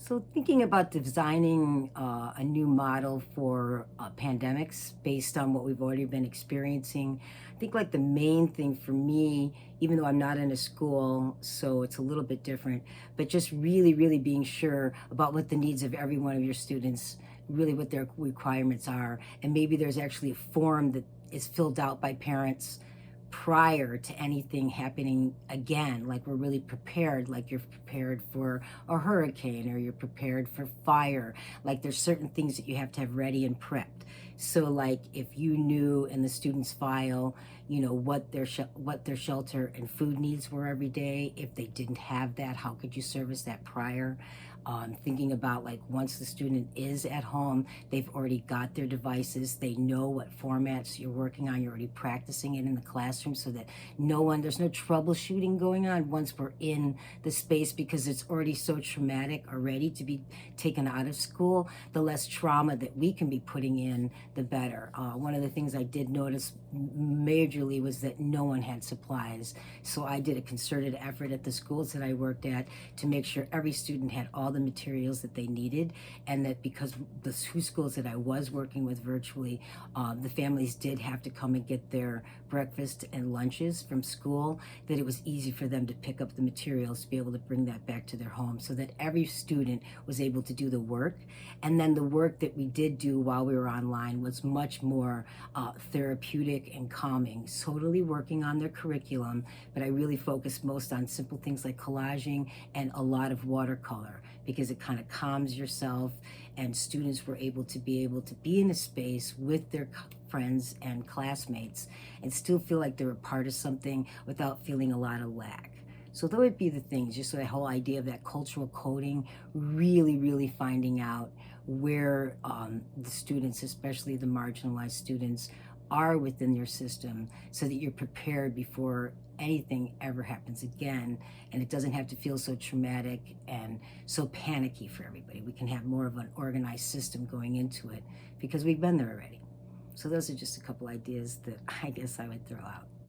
So, thinking about designing a new model for pandemics based on what we've already been experiencing, I think like the main thing for me, even though I'm not in a school, so it's a little bit different, but just really, really being sure about what the needs of every one of your students, really what their requirements are. And maybe there's actually a form that is filled out by parents prior to anything happening again, like we're really prepared, like you're prepared for a hurricane or you're prepared for fire. Like there's certain things that you have to have ready and prepped. So like if you knew in the student's file, what their shelter and food needs were every day, if they didn't have that, how could you service that prior? Thinking about like once the student is at home, they've already got their devices, they know what formats you're working on, you're already practicing it in the classroom, so that there's no troubleshooting going on once we're in the space, because it's already so traumatic already to be taken out of school. The less trauma that we can be putting in, the better. One of the things I did notice majorly was that no one had supplies. So I did a concerted effort at the schools that I worked at to make sure every student had all the materials that they needed, and that because the two schools that I was working with virtually, the families did have to come and get their breakfast and lunches from school, that it was easy for them to pick up the materials to be able to bring that back to their home, so that every student was able to do the work. And then the work that we did do while we were online was much more therapeutic and calming, totally working on their curriculum, but I really focused most on simple things like collaging and a lot of watercolor, because it kind of calms yourself, and students were able to be in a space with their friends and classmates and still feel like they're a part of something without feeling a lot of lack. So those would be the things, just that whole idea of that cultural coding, really, really finding out where the students, especially the marginalized students, are within your system, so that you're prepared before anything ever happens again, and it doesn't have to feel so traumatic and so panicky for everybody. We can have more of an organized system going into it because we've been there already. So those are just a couple ideas that I guess I would throw out.